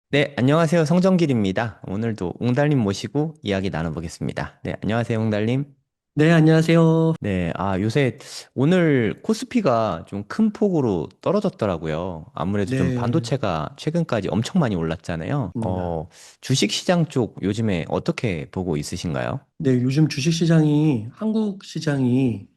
네, 안녕하세요. 성정길입니다. 오늘도 웅달님 모시고 이야기 나눠보겠습니다. 네, 안녕하세요, 웅달님. 네, 안녕하세요. 네, 요새 오늘 코스피가 좀 큰 폭으로 떨어졌더라고요. 아무래도 좀 네, 반도체가 최근까지 엄청 많이 올랐잖아요. 입니다. 주식 시장 쪽 요즘에 어떻게 보고 있으신가요? 네, 요즘 주식 시장이 한국 시장이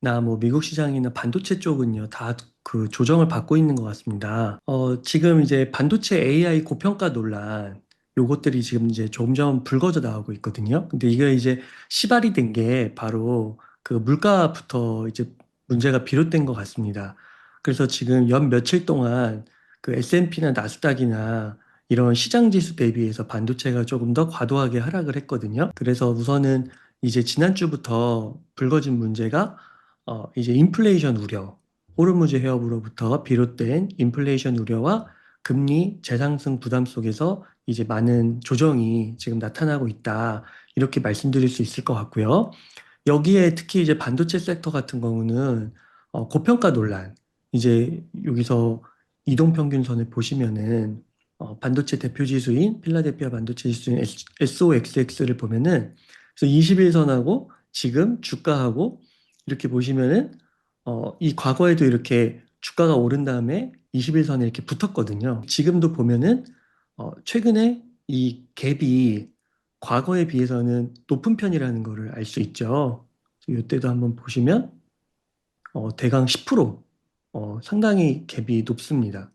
나 뭐 미국 시장이나 반도체 쪽은요, 다 그 조정을 받고 있는 것 같습니다. 지금 이제 반도체 AI 고평가 논란, 요것들이 지금 이제 점점 불거져 나오고 있거든요. 근데 이게 이제 시발이 된 게 바로 그 물가부터 이제 문제가 비롯된 것 같습니다. 그래서 지금 연 며칠 동안 그 S&P나 나스닥이나 이런 시장 지수 대비해서 반도체가 조금 더 과도하게 하락을 했거든요. 그래서 우선은 이제 지난주부터 불거진 문제가 이제 인플레이션 우려, 호르무즈 해협으로부터 비롯된 인플레이션 우려와 금리 재상승 부담 속에서 이제 많은 조정이 지금 나타나고 있다. 이렇게 말씀드릴 수 있을 것 같고요. 여기에 특히 이제 반도체 섹터 같은 경우는 고평가 논란, 이제 여기서 이동평균선을 보시면은 반도체 대표 지수인 필라델피아 반도체 지수인 SOXX를 보면은 그래서 21선하고 지금 주가하고 이렇게 보시면은 이 과거에도 이렇게 주가가 오른 다음에 21선에 이렇게 붙었거든요. 지금도 보면은 최근에 이 갭이 과거에 비해서는 높은 편이라는 것을 알 수 있죠. 이때도 한번 보시면 대강 10% 상당히 갭이 높습니다.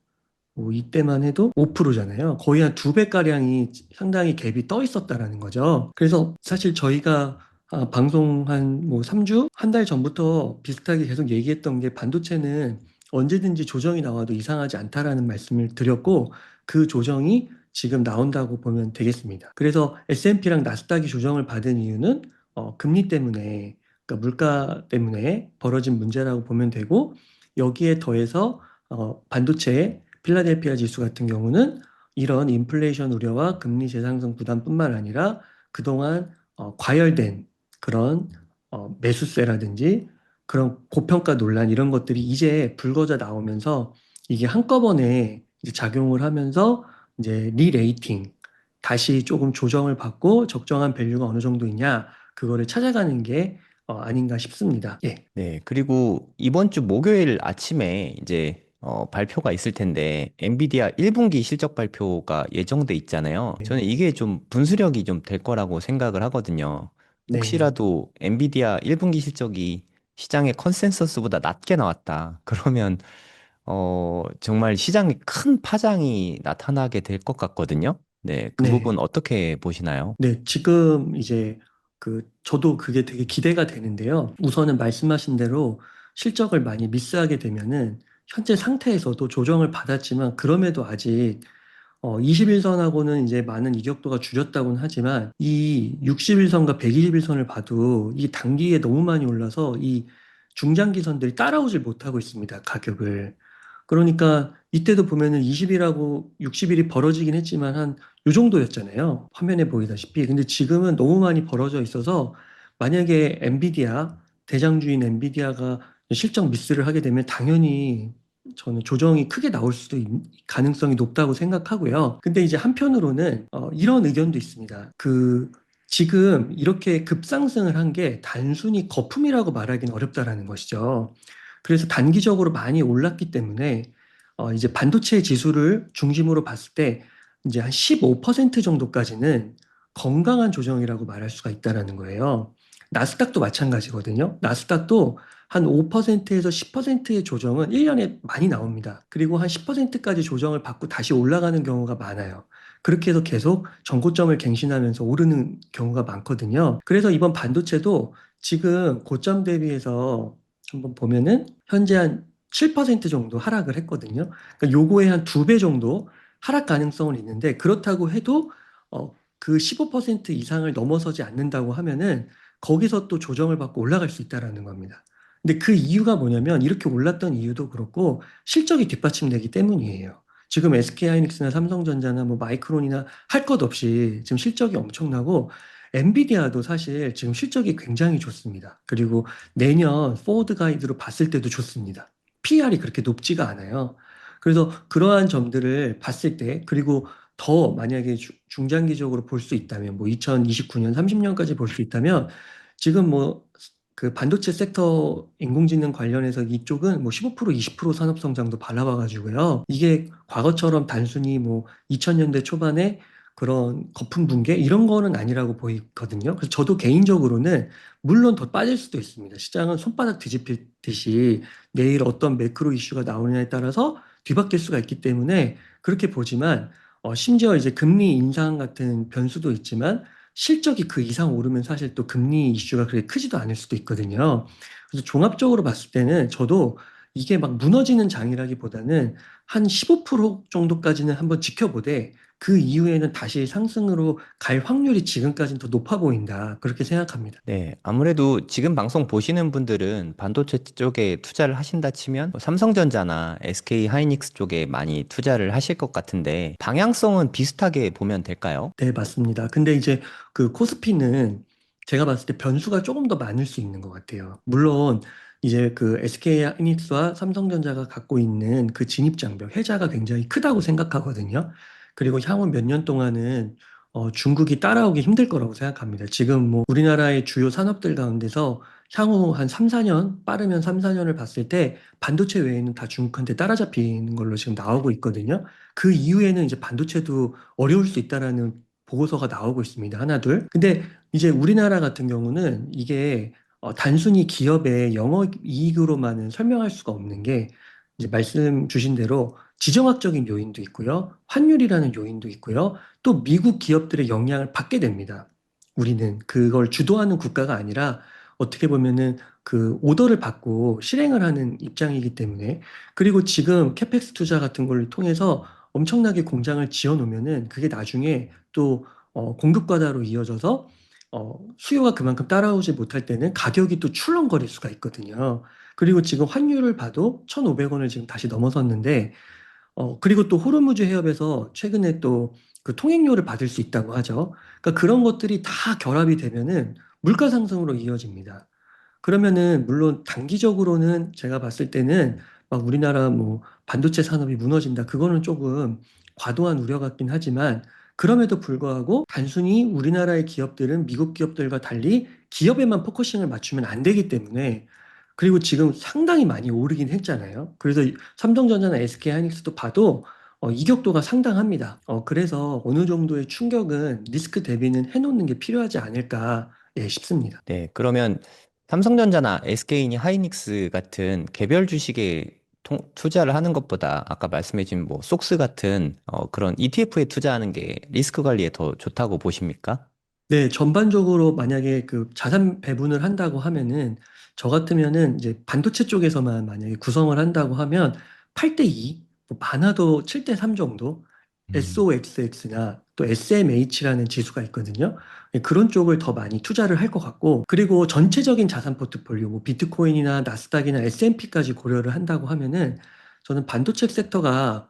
이때만 해도 5%잖아요. 거의 한 두 배가량이 상당히 갭이 떠 있었다라는 거죠. 그래서 사실 저희가 방송 한 뭐 3주? 한 달 전부터 비슷하게 계속 얘기했던 게 반도체는 언제든지 조정이 나와도 이상하지 않다라는 말씀을 드렸고 그 조정이 지금 나온다고 보면 되겠습니다. 그래서 S&P랑 나스닥이 조정을 받은 이유는 금리 때문에, 그러니까 물가 때문에 벌어진 문제라고 보면 되고 여기에 더해서 반도체 필라델피아 지수 같은 경우는 이런 인플레이션 우려와 금리 재상승 부담뿐만 아니라 그동안 과열된 그런 매수세라든지 그런 고평가 논란 이런 것들이 이제 불거져 나오면서 이게 한꺼번에 이제 작용을 하면서 이제 리레이팅 다시 조금 조정을 받고 적정한 밸류가 어느 정도 있냐 그거를 찾아가는 게 아닌가 싶습니다. 예. 네, 그리고 이번 주 목요일 아침에 이제 발표가 있을 텐데 엔비디아 1분기 실적 발표가 예정돼 있잖아요. 저는 이게 좀 분수령이 좀 될 거라고 생각을 하거든요. 네. 혹시라도 엔비디아 1분기 실적이 시장의 컨센서스보다 낮게 나왔다. 그러면 정말 시장에 큰 파장이 나타나게 될 것 같거든요. 네, 그 부분 네. 어떻게 보시나요? 네, 지금 이제 저도 그게 되게 기대가 되는데요. 우선은 말씀하신 대로 실적을 많이 미스하게 되면은 현재 상태에서도 조정을 받았지만 그럼에도 아직 21선하고는 이제 많은 이격도가 줄였다고는 하지만 이 61선과 121선을 봐도 이 단기에 너무 많이 올라서 이 중장기선들이 따라오질 못하고 있습니다. 가격을. 그러니까 이때도 보면은 20일하고 60일이 벌어지긴 했지만 한 요 정도였잖아요. 화면에 보이다시피. 근데 지금은 너무 많이 벌어져 있어서 만약에 엔비디아, 대장주인 엔비디아가 실적 미스를 하게 되면 당연히 저는 조정이 크게 나올 가능성이 높다고 생각하고요. 근데 이제 한편으로는 이런 의견도 있습니다. 지금 이렇게 급상승을 한 게 단순히 거품이라고 말하기는 어렵다라는 것이죠. 그래서 단기적으로 많이 올랐기 때문에 이제 반도체 지수를 중심으로 봤을 때 이제 한 15% 정도까지는 건강한 조정이라고 말할 수가 있다라는 거예요. 나스닥도 마찬가지거든요. 나스닥도 한 5%에서 10%의 조정은 1년에 많이 나옵니다. 그리고 한 10%까지 조정을 받고 다시 올라가는 경우가 많아요. 그렇게 해서 계속 전고점을 갱신하면서 오르는 경우가 많거든요. 그래서 이번 반도체도 지금 고점 대비해서 한번 보면은 현재 한 7% 정도 하락을 했거든요. 그러니까 요거의 한 두 배 정도 하락 가능성은 있는데 그렇다고 해도 그 15% 이상을 넘어서지 않는다고 하면은 거기서 또 조정을 받고 올라갈 수 있다라는 겁니다. 근데 그 이유가 뭐냐면 이렇게 올랐던 이유도 그렇고 실적이 뒷받침되기 때문이에요. 지금 SK하이닉스나 삼성전자나 뭐 마이크론이나 할 것 없이 지금 실적이 엄청나고 엔비디아도 사실 지금 실적이 굉장히 좋습니다. 그리고 내년 포워드 가이드로 봤을 때도 좋습니다. PR이 그렇게 높지가 않아요. 그래서 그러한 점들을 봤을 때, 그리고 더 만약에 중장기적으로 볼 수 있다면, 뭐 2029년, 30년까지 볼 수 있다면, 지금 뭐 그 반도체 섹터 인공지능 관련해서 이쪽은 뭐 15%, 20% 산업 성장도 바라봐가지고요. 이게 과거처럼 단순히 뭐 2000년대 초반에 그런 거품 붕괴 이런 거는 아니라고 보이거든요. 그래서 저도 개인적으로는 물론 더 빠질 수도 있습니다. 시장은 손바닥 뒤집히듯이 내일 어떤 매크로 이슈가 나오느냐에 따라서 뒤바뀔 수가 있기 때문에 그렇게 보지만 심지어 이제 금리 인상 같은 변수도 있지만 실적이 그 이상 오르면 사실 또 금리 이슈가 그렇게 크지도 않을 수도 있거든요. 그래서 종합적으로 봤을 때는 저도 이게 막 무너지는 장이라기보다는 한 15% 정도까지는 한번 지켜보되 그 이후에는 다시 상승으로 갈 확률이 지금까지는 더 높아 보인다. 그렇게 생각합니다. 네, 아무래도 지금 방송 보시는 분들은 반도체 쪽에 투자를 하신다 치면 뭐 삼성전자나 SK 하이닉스 쪽에 많이 투자를 하실 것 같은데 방향성은 비슷하게 보면 될까요? 네, 맞습니다. 근데 이제 그 코스피는 제가 봤을 때 변수가 조금 더 많을 수 있는 것 같아요. 물론 이제 그 SK 하이닉스와 삼성전자가 갖고 있는 그 진입장벽, 혜자가 굉장히 크다고 생각하거든요. 그리고 향후 몇 년 동안은 중국이 따라오기 힘들 거라고 생각합니다. 지금 뭐 우리나라의 주요 산업들 가운데서 향후 한 3, 4년, 빠르면 3, 4년을 봤을 때 반도체 외에는 다 중국한테 따라잡히는 걸로 지금 나오고 있거든요. 그 이후에는 이제 반도체도 어려울 수 있다라는 보고서가 나오고 있습니다. 하나, 둘. 근데 이제 우리나라 같은 경우는 이게 단순히 기업의 영업 이익으로만은 설명할 수가 없는 게 이제 말씀 주신 대로 지정학적인 요인도 있고요. 환율이라는 요인도 있고요. 또 미국 기업들의 영향을 받게 됩니다. 우리는 그걸 주도하는 국가가 아니라 어떻게 보면은 그 오더를 받고 실행을 하는 입장이기 때문에 그리고 지금 캐펙스 투자 같은 걸 통해서 엄청나게 공장을 지어 놓으면은 그게 나중에 또 공급 과다로 이어져서 수요가 그만큼 따라오지 못할 때는 가격이 또 출렁거릴 수가 있거든요. 그리고 지금 환율을 봐도 1,500원을 지금 다시 넘어섰는데 그리고 또 호르무즈 해협에서 최근에 또 그 통행료를 받을 수 있다고 하죠. 그러니까 그런 것들이 다 결합이 되면은 물가 상승으로 이어집니다. 그러면은 물론 단기적으로는 제가 봤을 때는 막 우리나라 뭐 반도체 산업이 무너진다. 그거는 조금 과도한 우려 같긴 하지만 그럼에도 불구하고 단순히 우리나라의 기업들은 미국 기업들과 달리 기업에만 포커싱을 맞추면 안 되기 때문에 그리고 지금 상당히 많이 오르긴 했잖아요. 그래서 삼성전자나 SK 하이닉스도 봐도 이격도가 상당합니다. 그래서 어느 정도의 충격은 리스크 대비는 해놓는 게 필요하지 않을까 예, 싶습니다. 네, 그러면 삼성전자나 SK니 하이닉스 같은 개별 주식에 투자를 하는 것보다 아까 말씀해준 뭐 속스 같은 그런 ETF에 투자하는 게 리스크 관리에 더 좋다고 보십니까? 네, 전반적으로 만약에 그 자산 배분을 한다고 하면은 저 같으면은 이제 반도체 쪽에서만 만약에 구성을 한다고 하면 8대 2, 뭐 많아도 7대 3 정도 음. SOXX나 또 SMH라는 지수가 있거든요. 예, 그런 쪽을 더 많이 투자를 할 것 같고 그리고 전체적인 자산 포트폴리오 뭐 비트코인이나 나스닥이나 S&P까지 고려를 한다고 하면은 저는 반도체 섹터가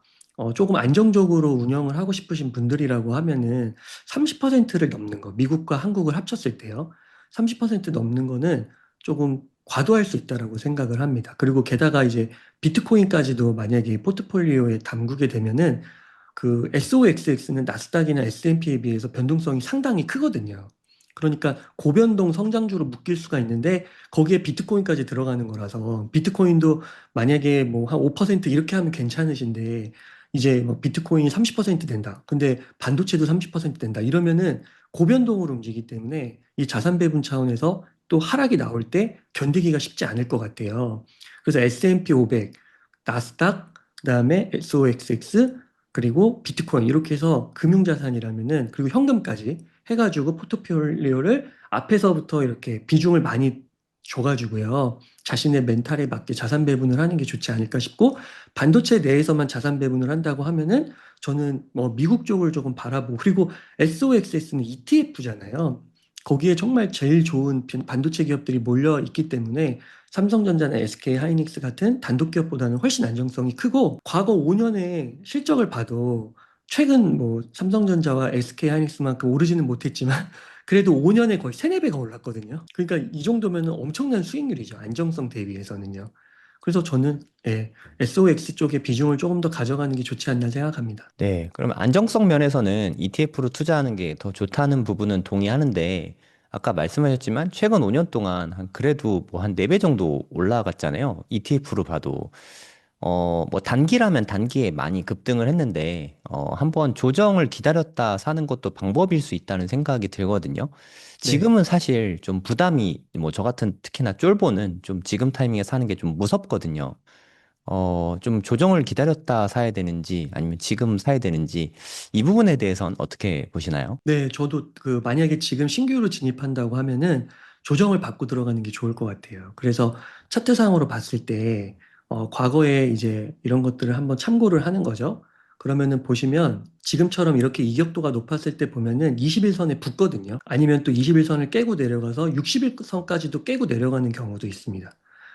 조금 안정적으로 운영을 하고 싶으신 분들이라고 하면은 30%를 넘는 거, 미국과 한국을 합쳤을 때요. 30% 넘는 거는 조금 과도할 수 있다라고 생각을 합니다. 그리고 게다가 이제 비트코인까지도 만약에 포트폴리오에 담그게 되면은 그 SOXX는 나스닥이나 S&P에 비해서 변동성이 상당히 크거든요. 그러니까 고변동 성장주로 묶일 수가 있는데 거기에 비트코인까지 들어가는 거라서 비트코인도 만약에 뭐 한 5% 이렇게 하면 괜찮으신데 이제 뭐 비트코인이 30% 된다. 근데 반도체도 30% 된다. 이러면은 고변동으로 움직이기 때문에 이 자산 배분 차원에서 또 하락이 나올 때 견디기가 쉽지 않을 것 같아요. 그래서 S&P 500, 나스닥, 그다음에 SOXX 그리고 비트코인 이렇게 해서 금융자산이라면은 그리고 현금까지 해가지고 포트폴리오를 앞에서부터 이렇게 비중을 많이 줘가지고요. 자신의 멘탈에 맞게 자산 배분을 하는 게 좋지 않을까 싶고 반도체 내에서만 자산 배분을 한다고 하면은 저는 뭐 미국 쪽을 조금 바라보고 그리고 SOXS는 ETF잖아요. 거기에 정말 제일 좋은 반도체 기업들이 몰려 있기 때문에 삼성전자나 SK 하이닉스 같은 단독 기업보다는 훨씬 안정성이 크고 과거 5년의 실적을 봐도 최근 뭐 삼성전자와 SK 하이닉스만큼 오르지는 못했지만 그래도 5년에 거의 3, 4배가 올랐거든요. 그러니까 이 정도면 엄청난 수익률이죠. 안정성 대비해서는요. 그래서 저는 예, SOX 쪽에 비중을 조금 더 가져가는 게 좋지 않나 생각합니다. 네, 그러면 안정성 면에서는 ETF로 투자하는 게 더 좋다는 부분은 동의하는데, 아까 말씀하셨지만 최근 5년 동안 한 그래도 뭐 한 4배 정도 올라갔잖아요. ETF로 봐도. 뭐 단기라면 단기에 많이 급등을 했는데, 한번 조정을 기다렸다 사는 것도 방법일 수 있다는 생각이 들거든요. 네. 지금은 사실 좀 부담이, 뭐 저 같은 특히나 쫄보는 좀 지금 타이밍에 사는 게 좀 무섭거든요. 좀 조정을 기다렸다 사야 되는지 아니면 지금 사야 되는지 이 부분에 대해선 어떻게 보시나요? 네, 저도 그 만약에 지금 신규로 진입한다고 하면은 조정을 받고 들어가는 게 좋을 것 같아요. 그래서 차트상으로 봤을 때 과거에 이제 이런 것들을 한번 참고를 하는 거죠. 그러면은 보시면 지금처럼 이렇게 이격도가 높았을 때 보면은 21선에 붙거든요. 아니면 또 21선을 깨고 내려가서 61선까지도 깨고 내려가는 경우도 있습니다.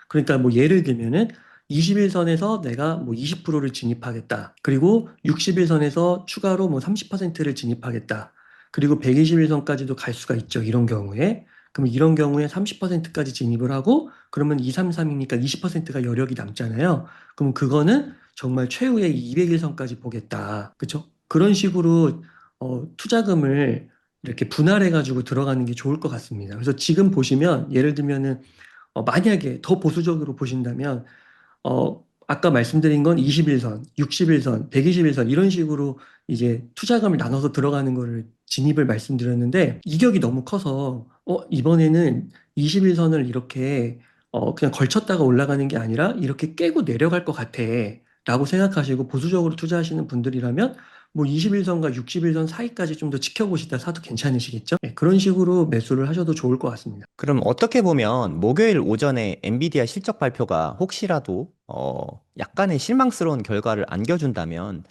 그러니까 뭐 예를 들면은 21선에서 내가 뭐 20%를 진입하겠다. 그리고 61선에서 추가로 뭐 30%를 진입하겠다. 그리고 121선까지도 갈 수가 있죠. 이런 경우에. 그럼 이런 경우에 30%까지 진입을 하고 그러면 233이니까 20%가 여력이 남잖아요. 그럼 그거는 정말 최후의 201선까지 보겠다. 그렇죠? 그런 식으로 투자금을 이렇게 분할해 가지고 들어가는 게 좋을 것 같습니다. 그래서 지금 보시면 예를 들면은 만약에 더 보수적으로 보신다면 아까 말씀드린 건 21선, 61선, 121선 이런 식으로 이제 투자금을 나눠서 들어가는 거를 진입을 말씀드렸는데 이격이 너무 커서 이번에는 21선을 이렇게 그냥 걸쳤다가 올라가는 게 아니라 이렇게 깨고 내려갈 것 같아 라고 생각하시고 보수적으로 투자하시는 분들이라면 뭐 21선과 61선 사이까지 좀 더 지켜보시다 사도 괜찮으시겠죠? 네, 그런 식으로 매수를 하셔도 좋을 것 같습니다. 그럼 어떻게 보면 목요일 오전에 엔비디아 실적 발표가 혹시라도 약간의 실망스러운 결과를 안겨준다면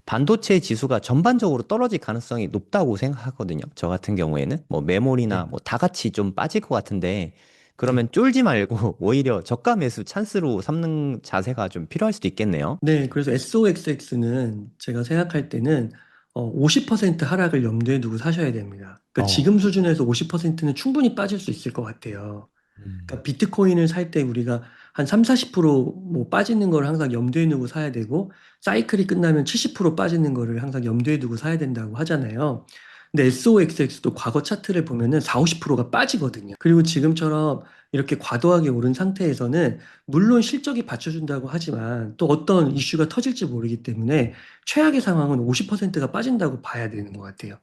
반도체 지수가 전반적으로 떨어질 가능성이 높다고 생각하거든요. 저 같은 경우에는 뭐 메모리나 네. 뭐 다 같이 좀 빠질 것 같은데 네. 그러면 쫄지 말고 오히려 저가 매수 찬스로 삼는 자세가 좀 필요할 수도 있겠네요. 네, 그래서 SOXX는 제가 생각할 때는 50% 하락을 염두에 두고 사셔야 됩니다. 그러니까 어. 지금 수준에서 50%는 충분히 빠질 수 있을 것 같아요. 그러니까 음. 비트코인을 살 때 우리가 한 3, 40%뭐 빠지는 걸 항상 염두에 두고 사야 되고 사이클이 끝나면 70% 빠지는 거를 항상 염두에 두고 사야 된다고 하잖아요. 근데 SOXX도 과거 차트를 보면은 4, 50%가 빠지거든요. 그리고 지금처럼 이렇게 과도하게 오른 상태에서는 물론 실적이 받쳐준다고 하지만 또 어떤 이슈가 터질지 모르기 때문에 최악의 상황은 50%가 빠진다고 봐야 되는 것 같아요.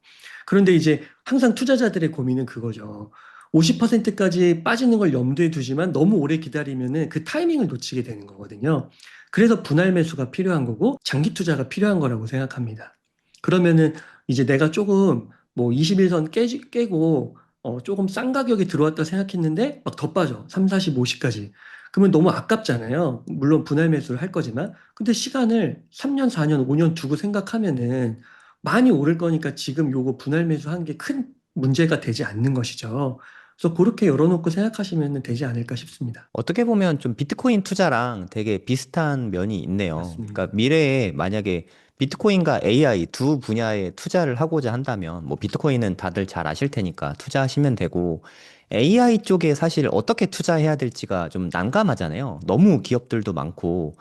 그런데 이제 항상 투자자들의 고민은 그거죠. 50%까지 빠지는 걸 염두에 두지만 너무 오래 기다리면은 그 타이밍을 놓치게 되는 거거든요. 그래서 분할 매수가 필요한 거고 장기 투자가 필요한 거라고 생각합니다. 그러면은 이제 내가 조금 뭐 21선 깨고 조금 싼 가격에 들어왔다 생각했는데 막 더 빠져. 3, 40, 50까지. 그러면 너무 아깝잖아요. 물론 분할 매수를 할 거지만. 근데 시간을 3년, 4년, 5년 두고 생각하면은 많이 오를 거니까 지금 요거 분할 매수한 게 큰 문제가 되지 않는 것이죠. 그래서 그렇게 열어놓고 생각하시면 되지 않을까 싶습니다. 어떻게 보면 좀 비트코인 투자랑 되게 비슷한 면이 있네요. 그러니까 맞습니다. 미래에 만약에 비트코인과 AI 두 분야에 투자를 하고자 한다면, 뭐 비트코인은 다들 잘 아실 테니까 투자하시면 되고, AI 쪽에 사실 어떻게 투자해야 될지가 좀 난감하잖아요. 너무 기업들도 많고,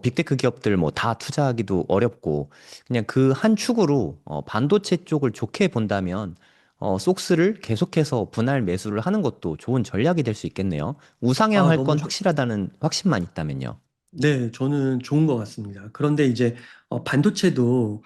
빅테크 기업들 뭐 다 투자하기도 어렵고, 그냥 그 한 축으로 반도체 쪽을 좋게 본다면, 속스를 계속해서 분할 매수를 하는 것도 좋은 전략이 될 수 있겠네요. 아, 우상향할 너무 건 확실하다는 확신만 있다면요. 네, 저는 좋은 것 같습니다. 그런데 이제 반도체도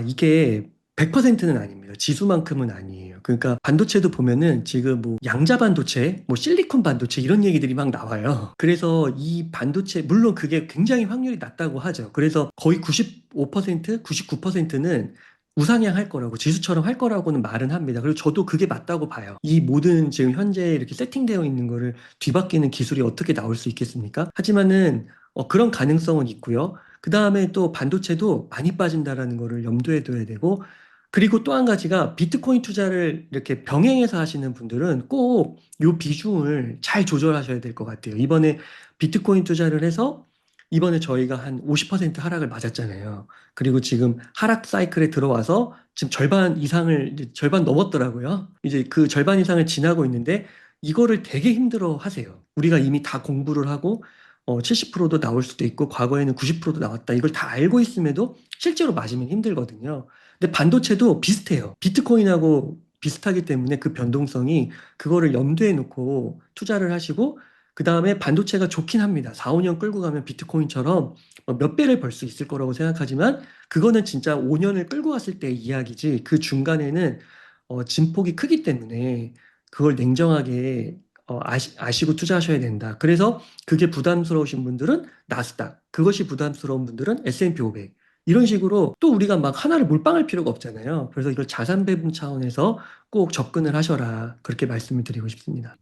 이게 100%는 아닙니다. 지수만큼은 아니에요. 그러니까 반도체도 보면은 지금 뭐 양자 반도체, 뭐 실리콘 반도체 이런 얘기들이 막 나와요. 그래서 이 반도체 물론 그게 굉장히 확률이 낮다고 하죠. 그래서 거의 95%, 99%는 우상향할 거라고 지수처럼 할 거라고는 말은 합니다. 그리고 저도 그게 맞다고 봐요. 이 모든 지금 현재 이렇게 세팅되어 있는 거를 뒤바뀌는 기술이 어떻게 나올 수 있겠습니까? 하지만은 그런 가능성은 있고요. 그 다음에 또 반도체도 많이 빠진다라는 거를 염두에 둬야 되고, 그리고 또 한 가지가 비트코인 투자를 이렇게 병행해서 하시는 분들은 꼭 요 비중을 잘 조절하셔야 될 것 같아요. 이번에 비트코인 투자를 해서 이번에 저희가 한 50% 하락을 맞았잖아요. 그리고 지금 하락 사이클에 들어와서 지금 절반 이상을, 이제 절반 넘었더라고요. 이제 그 절반 이상을 지나고 있는데 이거를 되게 힘들어 하세요. 우리가 이미 다 공부를 하고 70%도 나올 수도 있고 과거에는 90%도 나왔다. 이걸 다 알고 있음에도 실제로 맞으면 힘들거든요. 근데 반도체도 비슷해요. 비트코인하고 비슷하기 때문에 그 변동성이 그거를 염두에 놓고 투자를 하시고 그 다음에 반도체가 좋긴 합니다. 4, 5년 끌고 가면 비트코인처럼 몇 배를 벌 수 있을 거라고 생각하지만 그거는 진짜 5년을 끌고 갔을 때의 이야기지 그 중간에는 진폭이 크기 때문에 그걸 냉정하게 아시고 투자하셔야 된다. 그래서 그게 부담스러우신 분들은 나스닥, 그것이 부담스러운 분들은 S&P 500. 이런 식으로 또 우리가 막 하나를 몰빵할 필요가 없잖아요. 그래서 이걸 자산 배분 차원에서 꼭 접근을 하셔라. 그렇게 말씀을 드리고 싶습니다.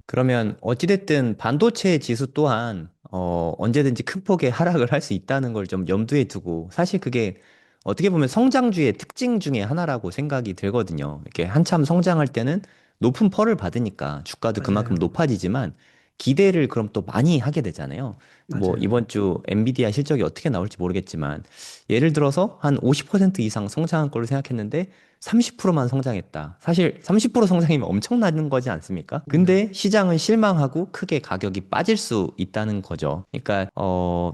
그러면 어찌됐든 반도체 지수 또한 언제든지 큰 폭의 하락을 할 수 있다는 걸 좀 염두에 두고 사실 그게 어떻게 보면 성장주의 특징 중에 하나라고 생각이 들거든요. 이렇게 한참 성장할 때는 높은 펄을 받으니까 주가도 그만큼 맞아요. 높아지지만 기대를 그럼 또 많이 하게 되잖아요. 뭐 맞아요. 이번 주 엔비디아 실적이 어떻게 나올지 모르겠지만 예를 들어서 한 50% 이상 성장한 걸로 생각했는데 30%만 성장했다. 사실 30% 성장이면 엄청나는 거지 않습니까? 입니다. 근데 시장은 실망하고 크게 가격이 빠질 수 있다는 거죠. 그러니까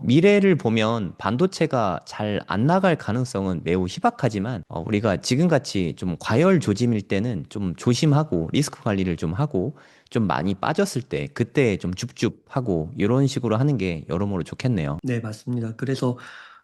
미래를 보면 반도체가 잘 안 나갈 가능성은 매우 희박하지만 우리가 지금같이 좀 과열 조짐일 때는 좀 조심하고 리스크 관리를 좀 하고 좀 많이 빠졌을 때 그때 좀 줍줍하고 이런 식으로 하는 게 여러모로 좋겠네요. 네, 맞습니다. 그래서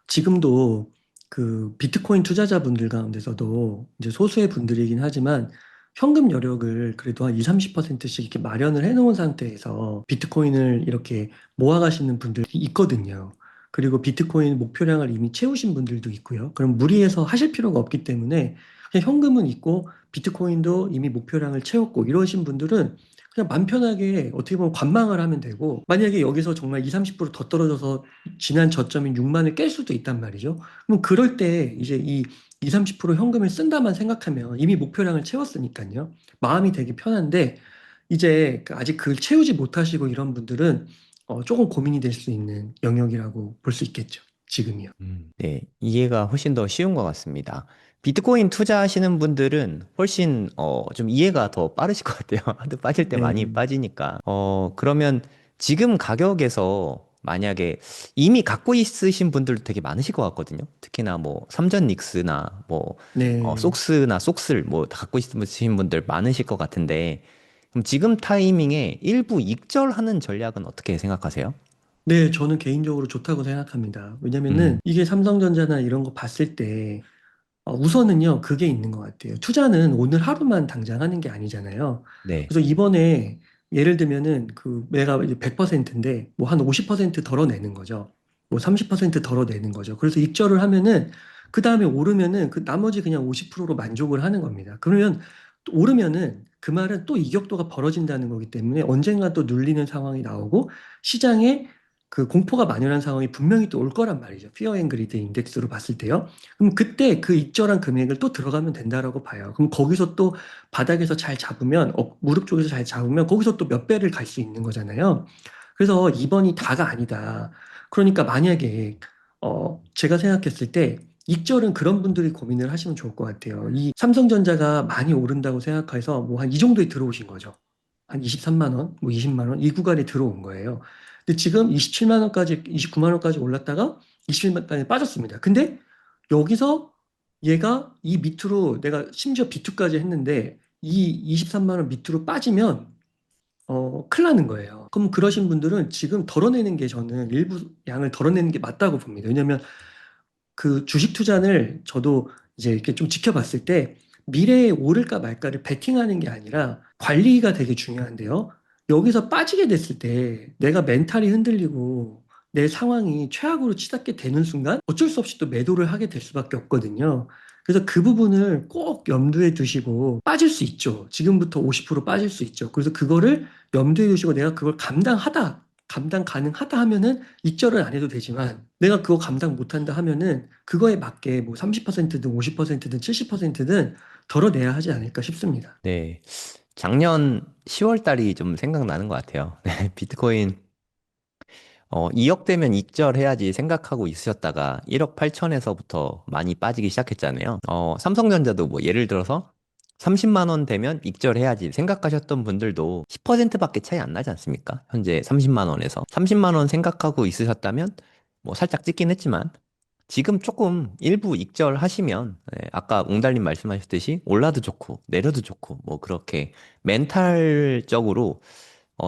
지금도 그 비트코인 투자자분들 가운데서도 이제 소수의 분들이긴 하지만 현금 여력을 그래도 한 2, 30%씩 이렇게 마련을 해놓은 상태에서 비트코인을 이렇게 모아가시는 분들이 있거든요. 그리고 비트코인 목표량을 이미 채우신 분들도 있고요. 그럼 무리해서 하실 필요가 없기 때문에 그냥 현금은 있고 비트코인도 이미 목표량을 채웠고 이러신 분들은 그냥 맘 편하게 어떻게 보면 관망을 하면 되고 만약에 여기서 정말 2, 30%더 떨어져서 지난 저점인 6만을 깰 수도 있단 말이죠. 그럼 그럴 때 이제 이 2, 30% 현금을 쓴다만 생각하면 이미 목표량을 채웠으니까요. 마음이 되게 편한데 이제 아직 그걸 채우지 못하시고 이런 분들은 조금 고민이 될 수 있는 영역이라고 볼 수 있겠죠. 지금이요. 네, 이해가 훨씬 더 쉬운 것 같습니다. 비트코인 투자하시는 분들은 훨씬 좀 이해가 더 빠르실 것 같아요. 하도 빠질 때 많이 네. 빠지니까. 그러면 지금 가격에서 만약에 이미 갖고 있으신 분들도 되게 많으실 것 같거든요. 특히나 뭐 삼전 닉스나 뭐 네. 속스나 속슬 뭐 다 갖고 있으신 분들 많으실 것 같은데 그럼 지금 타이밍에 일부 익절하는 전략은 어떻게 생각하세요? 네, 저는 개인적으로 좋다고 생각합니다. 왜냐면은 음, 이게 삼성전자나 이런 거 봤을 때 우선은요, 그게 있는 것 같아요. 투자는 오늘 하루만 당장 하는 게 아니잖아요. 네. 그래서 이번에 예를 들면은 그 매가 이제 100%인데 뭐 한 50% 덜어내는 거죠. 뭐 30% 덜어내는 거죠. 그래서 익절을 하면은 그 다음에 오르면은 그 나머지 그냥 50%로 만족을 하는 겁니다. 그러면 또 오르면은 그 말은 또 이격도가 벌어진다는 거기 때문에 언젠가 또 눌리는 상황이 나오고 시장에 그 공포가 만연한 상황이 분명히 또 올 거란 말이죠. 피어 앤 그리드 인덱스로 봤을 때요. 그럼 그때 그 익절한 금액을 또 들어가면 된다라고 봐요. 그럼 거기서 또 바닥에서 잘 잡으면, 무릎 쪽에서 잘 잡으면 거기서 또 몇 배를 갈 수 있는 거잖아요. 그래서 이번이 다가 아니다. 그러니까 만약에, 제가 생각했을 때 익절은 그런 분들이 고민을 하시면 좋을 것 같아요. 이 삼성전자가 많이 오른다고 생각해서 뭐 한 이 정도에 들어오신 거죠. 한 23만 원, 뭐 20만 원, 이 구간에 들어온 거예요. 근데 지금 27만 원까지, 29만 원까지 올랐다가 21만 원까지 빠졌습니다. 근데 여기서 얘가 이 밑으로 내가 심지어 비투까지 했는데 이 23만 원 밑으로 빠지면 큰일 나는 거예요. 그럼 그러신 분들은 지금 덜어내는 게 저는 일부 양을 덜어내는 게 맞다고 봅니다. 왜냐면 그 주식 투자를 저도 이제 이렇게 좀 지켜봤을 때 미래에 오를까 말까를 베팅하는 게 아니라 관리가 되게 중요한데요. 여기서 빠지게 됐을 때 내가 멘탈이 흔들리고 내 상황이 최악으로 치닫게 되는 순간 어쩔 수 없이 또 매도를 하게 될 수밖에 없거든요. 그래서 그 부분을 꼭 염두에 두시고 빠질 수 있죠. 지금부터 50% 빠질 수 있죠. 그래서 그거를 염두에 두시고 내가 그걸 감당 가능하다 하면은 익절은 안 해도 되지만 내가 그거 감당 못한다 하면은 그거에 맞게 뭐 30%든 50%든 70%든 덜어내야 하지 않을까 싶습니다. 네. 작년 10월 달이 좀 생각나는 것 같아요. 네, 비트코인 2억 되면 익절해야지 생각하고 있으셨다가 1억 8천에서부터 많이 빠지기 시작했잖아요. 삼성전자도 뭐 예를 들어서 30만 원 되면 익절해야지 생각하셨던 분들도 10%밖에 차이 안 나지 않습니까? 현재 30만 원에서. 30만 원 생각하고 있으셨다면 뭐 살짝 찍긴 했지만 지금 조금 일부 익절하시면 아까 웅달님 말씀하셨듯이 올라도 좋고 내려도 좋고 뭐 그렇게 멘탈적으로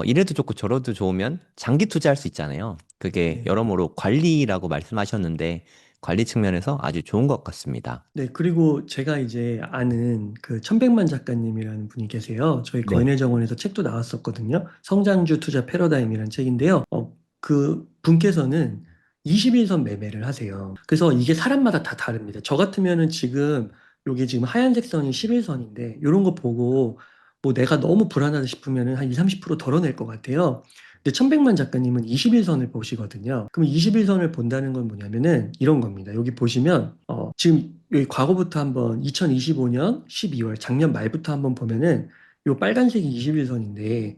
이래도 좋고 저래도 좋으면 장기 투자할 수 있잖아요. 그게 네. 여러모로 관리라고 말씀하셨는데 관리 측면에서 아주 좋은 것 같습니다. 네, 그리고 제가 이제 아는 그 천백만 작가님이라는 분이 계세요. 저희 네. 거인의 정원에서 책도 나왔었거든요. 성장주 투자 패러다임이라는 책인데요. 그 분께서는 21선 매매를 하세요. 그래서 이게 사람마다 다 다릅니다. 저 같으면은 지금 여기 지금 하얀색 선이 11선인데 이런 거 보고 뭐 내가 너무 불안하다 싶으면은 한 2, 30% 덜어낼 것 같아요. 근데 천백만 작가님은 21선을 보시거든요. 그럼 21선을 본다는 건 뭐냐면은 이런 겁니다. 여기 보시면 지금 여기 과거부터 한번 2025년 12월 작년 말부터 한번 보면은 요 빨간색이 21선인데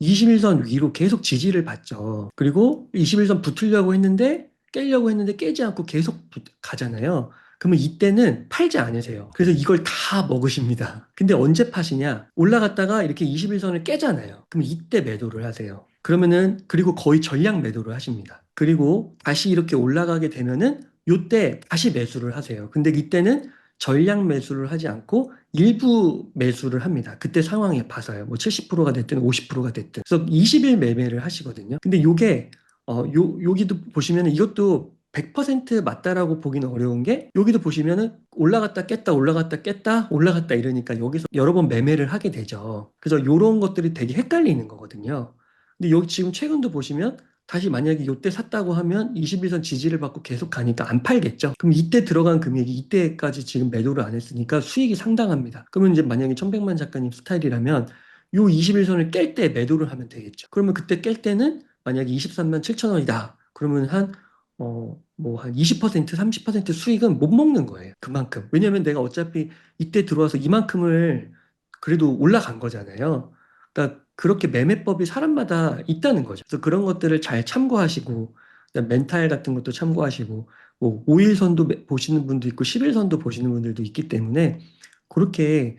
21선 위로 계속 지지를 받죠. 그리고 21선 붙으려고 했는데 깨려고 했는데 깨지 않고 계속 가잖아요. 그러면 이때는 팔지 않으세요. 그래서 이걸 다 먹으십니다. 근데 언제 파시냐? 올라갔다가 이렇게 21선을 깨잖아요. 그럼 이때 매도를 하세요. 그러면은 그리고 거의 전량 매도를 하십니다. 그리고 다시 이렇게 올라가게 되면은 요때 다시 매수를 하세요. 근데 이때는 전량 매수를 하지 않고 일부 매수를 합니다. 그때 상황에 봐서요. 뭐 70%가 됐든 50%가 됐든. 그래서 20일 매매를 하시거든요. 근데 요게 여기도 보시면은 이것도 100% 맞다라고 보기는 어려운 게 여기도 보시면은 올라갔다 깼다 올라갔다 깼다 올라갔다 이러니까 여기서 여러 번 매매를 하게 되죠. 그래서 요런 것들이 되게 헷갈리는 거거든요. 근데 여기 지금 최근도 보시면 다시 만약에 이때 샀다고 하면 21선 지지를 받고 계속 가니까 안 팔겠죠. 그럼 이때 들어간 금액이 이때까지 지금 매도를 안 했으니까 수익이 상당합니다. 그러면 이제 만약에 천백만 작가님 스타일이라면 요 21선을 깰 때 매도를 하면 되겠죠. 그러면 그때 깰 때는 만약에 23만 7천 원이다. 그러면 뭐 한 20%, 30% 수익은 못 먹는 거예요. 그만큼. 왜냐면 내가 어차피 이때 들어와서 이만큼을 그래도 올라간 거잖아요. 그러니까 그렇게 매매법이 사람마다 있다는 거죠. 그래서 그런 것들을 잘 참고하시고, 그다음 멘탈 같은 것도 참고하시고, 뭐 5일선도 보시는 분도 있고 10일선도 보시는 분들도 있기 때문에 그렇게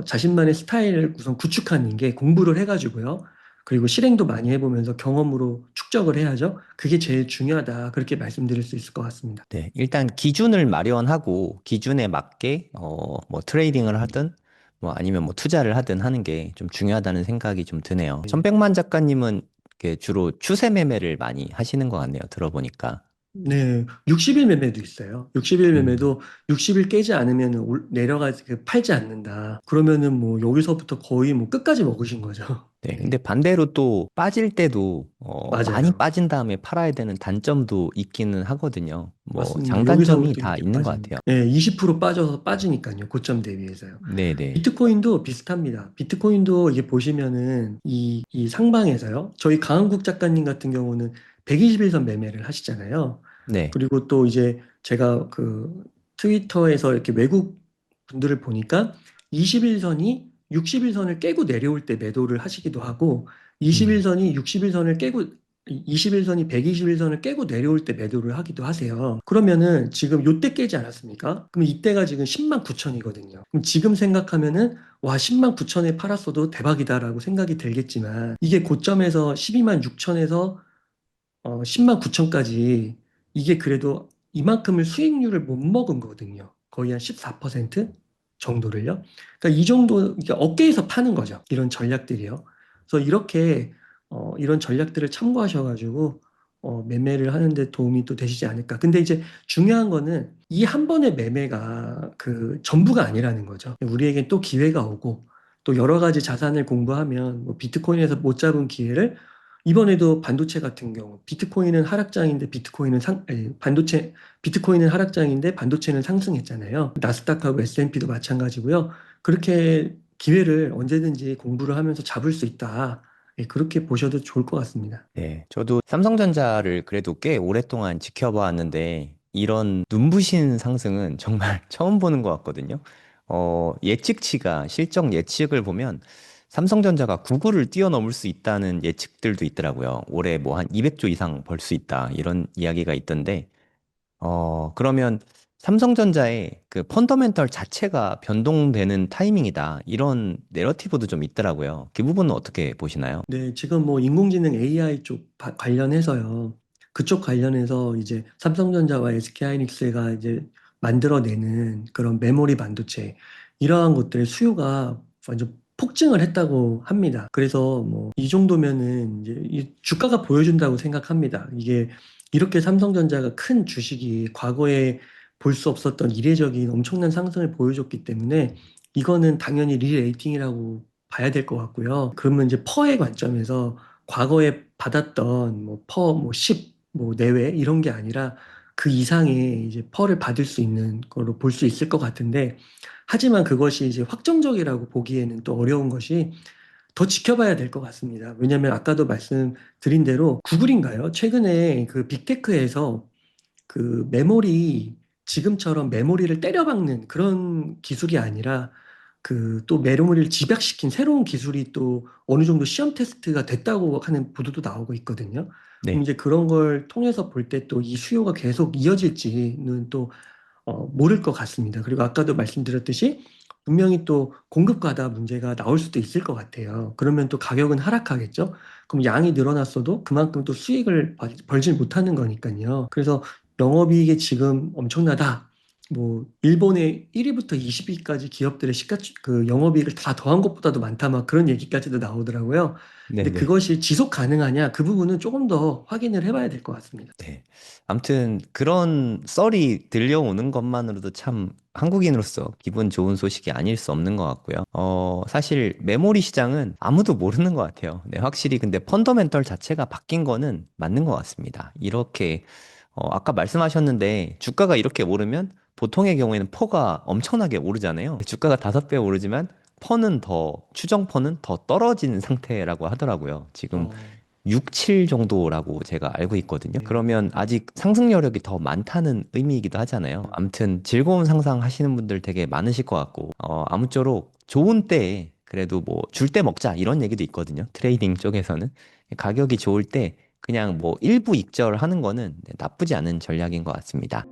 자신만의 스타일을 우선 구축하는 게 공부를 해가지고요. 그리고 실행도 많이 해보면서 경험으로 축적을 해야죠. 그게 제일 중요하다. 그렇게 말씀드릴 수 있을 것 같습니다. 네, 일단 기준을 마련하고 기준에 맞게 뭐 트레이딩을 하든 뭐 아니면 뭐 투자를 하든 하는 게 좀 중요하다는 생각이 좀 드네요. 네. 천백만 작가님은 이렇게 주로 추세 매매를 많이 하시는 것 같네요. 들어보니까. 네, 60일 매매도 있어요. 60일 음. 매매도 60일 깨지 않으면 내려가지, 팔지 않는다. 그러면은 뭐 여기서부터 거의 뭐 끝까지 먹으신 거죠. 네, 근데 네, 반대로 또 빠질 때도 많이 맞아요. 빠진 다음에 팔아야 되는 단점도 있기는 하거든요. 뭐 맞습니다. 장단점이 여기서부터 다 이렇게 있는 것 빠집니다. 같아요. 네, 20% 빠져서 빠지니까요. 고점 대비해서요. 네네. 비트코인도 비슷합니다. 비트코인도 이게 보시면은 이 상방에서요. 저희 강한국 작가님 같은 경우는 121선 매매를 하시잖아요. 네. 그리고 또 이제 제가 그 트위터에서 이렇게 외국 분들을 보니까 21선이 60일선을 깨고 내려올 때 매도를 하시기도 하고 음. 21선이 60일선을 깨고 21선이 121선을 깨고 내려올 때 매도를 하기도 하세요. 그러면은 지금 요때 깨지 않았습니까? 그럼 이때가 지금 10만 9천이거든요. 그럼 지금 생각하면은 와 10만 9천에 팔았어도 대박이다라고 생각이 들겠지만 이게 고점에서 12만 6천에서 10만 9천까지 이게 그래도 이만큼을 수익률을 못 먹은 거거든요. 거의 한 14% 정도를요. 그러니까 이 정도 이게 어깨에서 파는 거죠. 이런 전략들이요. 그래서 이렇게 이런 전략들을 참고하셔가지고 매매를 하는데 도움이 또 되시지 않을까. 근데 이제 중요한 거는 이 한 번의 매매가 그 전부가 아니라는 거죠. 우리에겐 또 기회가 오고 또 여러 가지 자산을 공부하면 뭐 비트코인에서 못 잡은 기회를 이번에도 반도체 같은 경우 비트코인은 하락장인데 비트코인은 하락장인데 반도체는 상승했잖아요. 나스닥하고 S&P도 마찬가지고요. 그렇게 기회를 언제든지 공부를 하면서 잡을 수 있다. 예, 그렇게 보셔도 좋을 것 같습니다. 네, 저도 삼성전자를 그래도 꽤 오랫동안 지켜봐왔는데 이런 눈부신 상승은 정말 처음 보는 것 같거든요. 예측치가 실적 예측을 보면 삼성전자가 구글을 뛰어넘을 수 있다는 예측들도 있더라고요. 올해 뭐 한 200조 이상 벌 수 있다 이런 이야기가 있던데 그러면 삼성전자의 그 펀더멘털 자체가 변동되는 타이밍이다. 이런 내러티브도 좀 있더라고요. 그 부분은 어떻게 보시나요? 네, 지금 뭐 인공지능 AI 쪽 관련해서요. 그쪽 관련해서 이제 삼성전자와 SK하이닉스가 이제 만들어내는 그런 메모리 반도체 이러한 것들의 수요가 완전 폭증을 했다고 합니다. 그래서 뭐 이 정도면은 이제 이 주가가 보여준다고 생각합니다. 이게 이렇게 삼성전자가 큰 주식이 과거에 볼 수 없었던 이례적인 엄청난 상승을 보여줬기 때문에 이거는 당연히 리레이팅이라고 봐야 될 것 같고요. 그러면 이제 퍼의 관점에서 과거에 받았던 뭐 퍼, 뭐 10, 뭐 내외 이런 게 아니라 그 이상의 이제 퍼를 받을 수 있는 걸로 볼 수 있을 것 같은데 하지만 그것이 이제 확정적이라고 보기에는 또 어려운 것이 더 지켜봐야 될 것 같습니다. 왜냐하면 아까도 말씀드린 대로 구글인가요? 최근에 그 빅테크에서 그 메모리 지금처럼 메모리를 때려박는 그런 기술이 아니라 그 또 메모리를 집약시킨 새로운 기술이 또 어느 정도 시험 테스트가 됐다고 하는 보도도 나오고 있거든요. 그럼 네. 이제 그런 걸 통해서 볼 때 또 이 수요가 계속 이어질지는 또 모를 것 같습니다. 그리고 아까도 말씀드렸듯이 분명히 또 공급 과다 문제가 나올 수도 있을 것 같아요. 그러면 또 가격은 하락하겠죠? 그럼 양이 늘어났어도 그만큼 또 수익을 벌질 못하는 거니까요. 그래서 영업이익이 지금 엄청나다. 뭐 일본의 1위부터 20위까지 기업들의 그 영업이익을 다 더한 것보다도 많다. 막 그런 얘기까지도 나오더라고요. 근데 네네. 그것이 지속 가능하냐? 그 부분은 조금 더 확인을 해봐야 될 것 같습니다. 네. 아무튼 그런 썰이 들려오는 것만으로도 참 한국인으로서 기분 좋은 소식이 아닐 수 없는 것 같고요. 사실 메모리 시장은 아무도 모르는 것 같아요. 네, 확실히 근데 펀더멘털 자체가 바뀐 거는 맞는 것 같습니다. 이렇게 아까 말씀하셨는데 주가가 이렇게 오르면 보통의 경우에는 퍼가 엄청나게 오르잖아요. 주가가 5배 오르지만 퍼는 더, 추정 퍼는 더 떨어지는 상태라고 하더라고요. 지금 어, 6, 7 정도라고 제가 알고 있거든요. 네. 그러면 아직 상승 여력이 더 많다는 의미이기도 하잖아요. 아무튼 즐거운 상상 하시는 분들 되게 많으실 것 같고, 아무쪼록 좋은 때에 그래도 뭐 줄 때 먹자 이런 얘기도 있거든요. 트레이딩 쪽에서는. 가격이 좋을 때 그냥 뭐 일부 익절 하는 거는 나쁘지 않은 전략인 것 같습니다.